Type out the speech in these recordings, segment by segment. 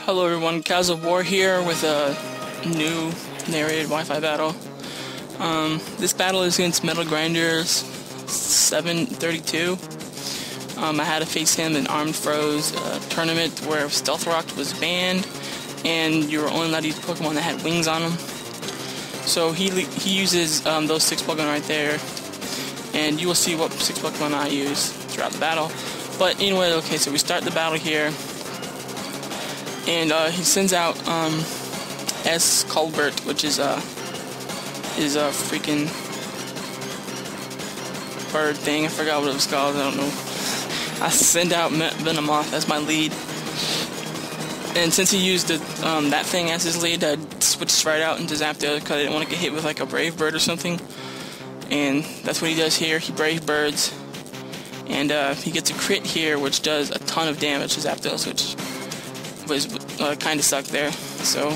Hello everyone, Kazo here with a new narrated Wi-Fi battle. This battle is against metalgrinder732. I had to face him in ArmedFro's tournament where Stealth Rock was banned and you were only allowed to use Pokemon that had wings on them. So he uses those 6 Pokemon right there, and you will see what 6 Pokemon I use throughout the battle. But anyway, okay, so we start the battle here. And he sends out S. Colbert, which is a freaking bird thing. I forgot what it was called. I don't know. I send out Venomoth as my lead, and since he used that thing as his lead, I switched right out into Zapdos because I didn't want to get hit with like a Brave Bird or something. And that's what he does here. He Brave Birds, and he gets a crit here, which does a ton of damage to Zapdos, which was kind of sucked there. So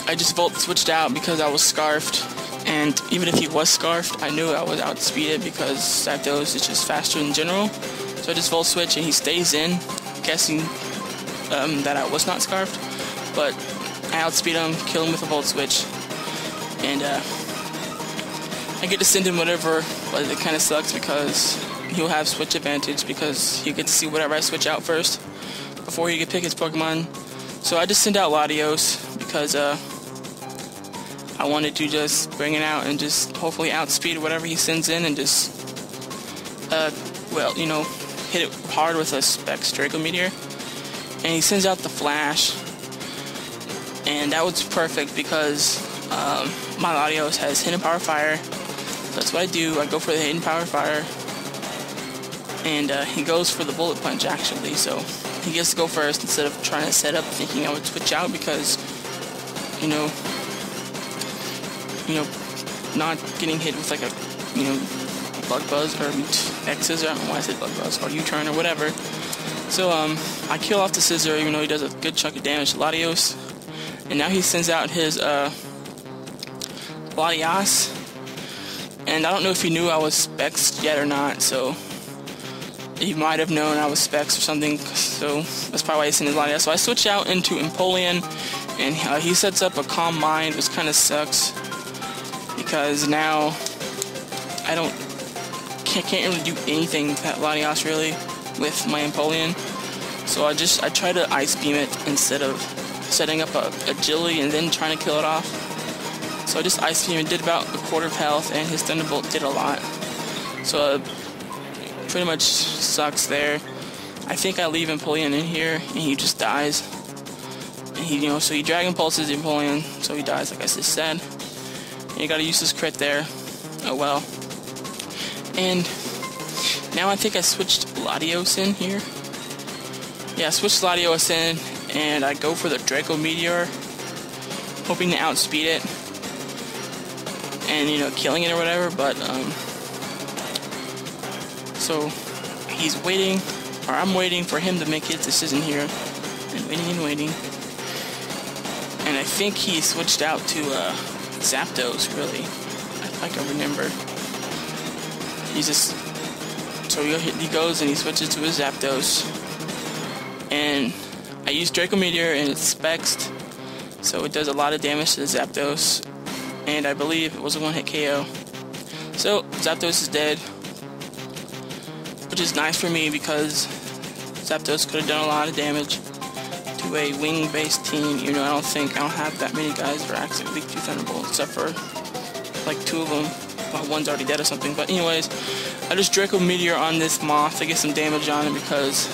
I just volt switched out because I was scarfed, and even if he was scarfed, I knew I would outspeed it because Zapdos is just faster in general. So I just volt switch and he stays in, guessing that I was not scarfed, but I outspeed him, kill him with a volt switch, and I get to send him whatever, but it kind of sucks because he'll have switch advantage because you get to see whatever I switch out first before he can pick his Pokemon. So I just send out Latios because I wanted to just bring it out and just hopefully outspeed whatever he sends in and just well, you know, hit it hard with a Specs Draco Meteor. And he sends out the Flash, and that was perfect because my Latios has Hidden Power Fire. So that's what I do. I go for the Hidden Power Fire, and he goes for the Bullet Punch actually, so he gets to go first instead of trying to set up thinking I would switch out because, you know, not getting hit with like a, Bug Buzz or X-Scissor, I don't know why I said Bug Buzz, or U-Turn or whatever. So I kill off the Scissor even though he does a good chunk of damage to Latios. And now he sends out his Latias. And I don't know if he knew I was Specs yet or not, so he might have known I was Specs or something, so that's probably why he sent his Latias. So I switch out into Empoleon, and he sets up a Calm Mind, which kind of sucks because now I can't really do anything with that Latias really with my Empoleon. So I try to Ice Beam it instead of setting up a Agility and then trying to kill it off. So I just Ice Beam it, did about a quarter of health, and his Thunderbolt did a lot. So pretty much sucks there. I think I leave Empoleon in here and he just dies. And he, so he Dragon Pulses Empoleon, so he dies like I just said. And you gotta use his crit there. Oh well. And now I think I switched Latios in here. Yeah, I switched Latios in, and I go for the Draco Meteor, hoping to outspeed it and killing it or whatever, but so he's waiting, or I'm waiting for him to make his decision here, and waiting, and I think he switched out to Zapdos, really, if I can remember. So he goes and he switches to his Zapdos, and I use Draco Meteor and it's Spexed, so it does a lot of damage to the Zapdos, and I believe it was a one-hit KO. So Zapdos is dead, which is nice for me because Zapdos could have done a lot of damage to a wing-based team. I don't have that many guys that are actually weak to Thunderbolt, except for like 2 of them. Well, one's already dead or something. But anyways, I just Draco Meteor on this Moth to get some damage on it because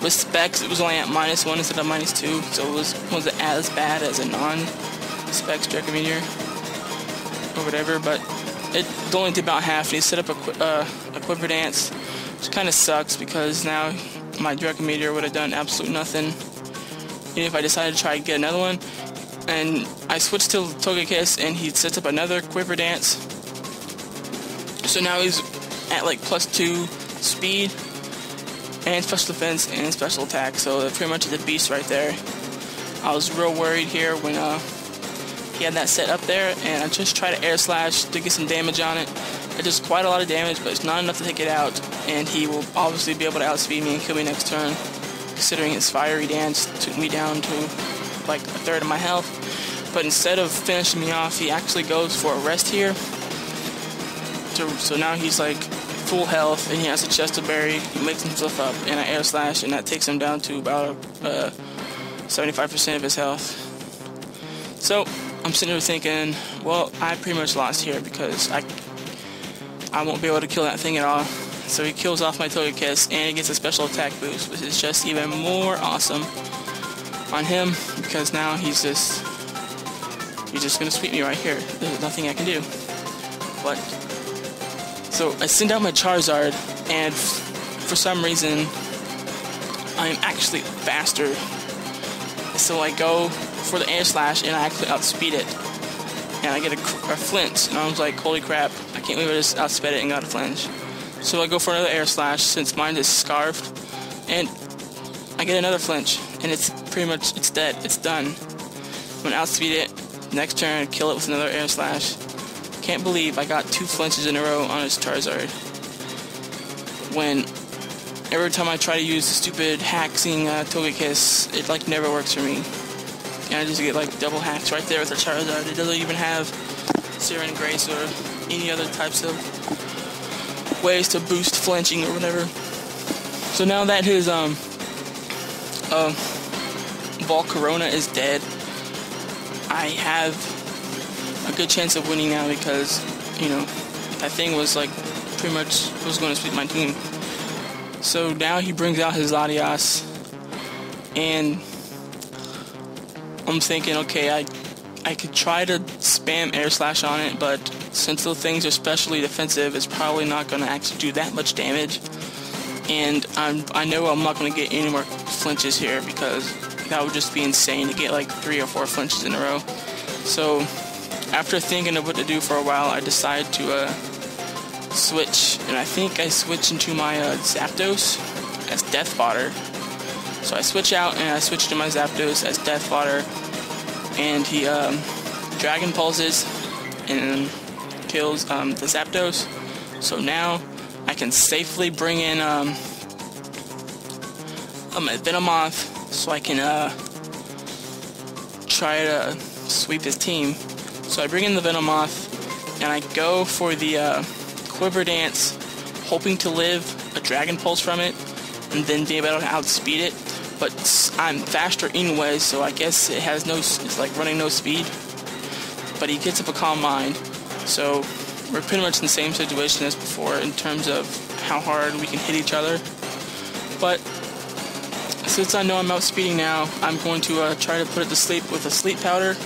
with Specs it was only at -1 instead of -2, so it wasn't as bad as a non-Specs Draco Meteor or whatever. But it only did about half, and he set up a Quiver Dance, which kind of sucks because now my Draco Meteor would have done absolute nothing even if I decided to try to get another one. And I switched to Togekiss, and he sets up another Quiver Dance. So now he's at like +2 speed and special defense and special attack. So it pretty much is a beast right there. I was real worried here when he had that set up there, and I just tried to Air Slash to get some damage on it. It does quite a lot of damage, but it's not enough to take it out, and he will obviously be able to outspeed me and kill me next turn. considering his fiery dance took me down to like a third of my health. But instead of finishing me off, he actually goes for a rest here. So now he's like full health, and he has a chest to bury. He makes himself up, and I air slash, and that takes him down to about 75% of his health. So I'm sitting here thinking, well, I pretty much lost here because I won't be able to kill that thing at all. So he kills off my Togekiss, and he gets a special attack boost, which is just even more awesome on him, because now he's just gonna sweep me right here. There's nothing I can do. But so I send out my Charizard, and for some reason I'm actually faster. So I go for the air slash, and I actually outspeed it, and I get a flinch, and I was like, holy crap, I can't believe I just outsped it and got a flinch. So I go for another air slash, since mine is scarfed, and I get another flinch, and it's pretty much, it's dead, it's done. I'm gonna outspeed it, next turn, kill it with another air slash. Can't believe I got 2 flinches in a row on his Charizard, when every time I try to use the stupid hacking Togekiss, it like never works for me. And I just get like double hacks right there with the Charizard. It doesn't even have Searing Grace or any other types of ways to boost flinching or whatever. So now that his Volcarona is dead, I have a good chance of winning now, because, you know, that thing was like pretty much was going to sweep my team. So now he brings out his Latias, and I'm thinking, okay, I could try to spam air slash on it, but since the things are specially defensive, it's probably not going to actually do that much damage. And I know I'm not going to get any more flinches here, because that would just be insane to get like 3 or 4 flinches in a row. So after thinking of what to do for a while, I decide to switch, and I think I switch into my Zapdos as Death Fodder. So I switch out, and I switch to my Zapdos as Death Fodder, and he Dragon Pulses and kills the Zapdos. So now I can safely bring in my Venomoth, so I can try to sweep his team. So I bring in the Venomoth, and I go for the Quiver Dance, hoping to live a Dragon Pulse from it, and then be able to outspeed it. But I'm faster anyway, so I guess it has no, it's like running no speed. But he gets up a Calm Mind, so we're pretty much in the same situation as before in terms of how hard we can hit each other. But since I know I'm outspeeding now, I'm going to try to put it to sleep with a Sleep Powder.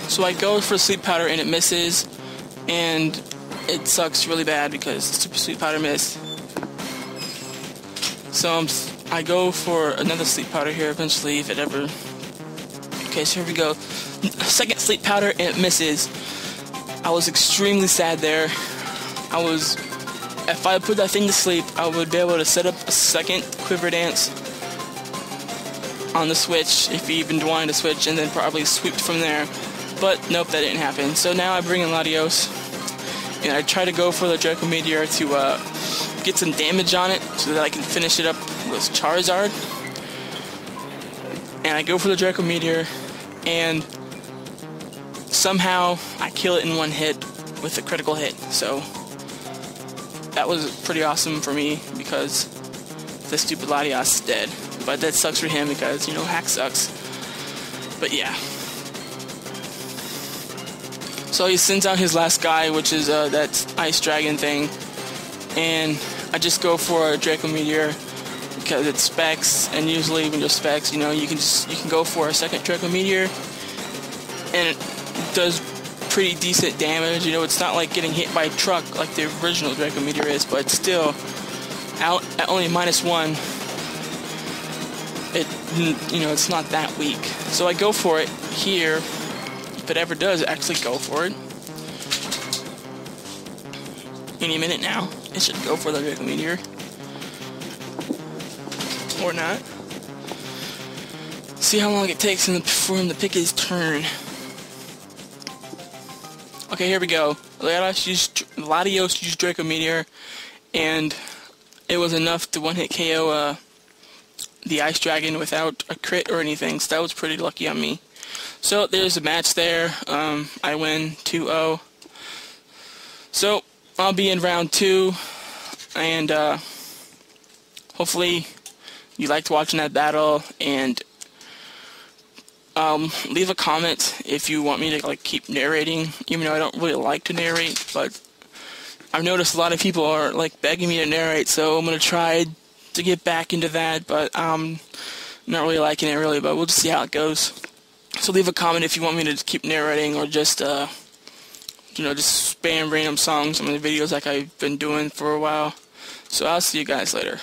So I go for Sleep Powder, and it misses, and it sucks really bad because Super Sleep Powder missed. So I go for another Sleep Powder here eventually, if it ever... Okay, so here we go. Second Sleep Powder, and it misses. I was extremely sad there. If I put that thing to sleep, I would be able to set up a second Quiver Dance on the switch, if he even wanted to switch, and then probably sweep from there. But nope, that didn't happen. So now I bring in Latios, and I try to go for the Draco Meteor to get some damage on it so that I can finish it up with Charizard. And I go for the Draco Meteor, and somehow I kill it in one hit with a critical hit. So that was pretty awesome for me, because the stupid Latias is dead. But that sucks for him because, you know, hack sucks. But yeah. So he sends out his last guy, which is that Ice Dragon thing, and I just go for a Draco Meteor because it's specs, and usually when you're specs, you know, you can go for a second Draco Meteor, and it does pretty decent damage. You know, it's not like getting hit by a truck like the original Draco Meteor is, but still, out at only -1, it's not that weak. So I go for it here. If it ever does actually go for it. Any minute now, it should go for the Draco Meteor. Or not. See how long it takes for him to pick his turn. Okay, here we go. Latias Latios used Draco Meteor, and it was enough to one-hit KO the Ice Dragon without a crit or anything, so that was pretty lucky on me. So there's a match there. I win 2-0. So I'll be in round 2, and hopefully you liked watching that battle, and leave a comment if you want me to like keep narrating, even though I don't really like to narrate, but I've noticed a lot of people are like begging me to narrate, so I'm gonna try to get back into that, but I'm not really liking it really, but we'll just see how it goes. So leave a comment if you want me to keep narrating, or just just spam random songs on the videos like I've been doing for a while. So I'll see you guys later.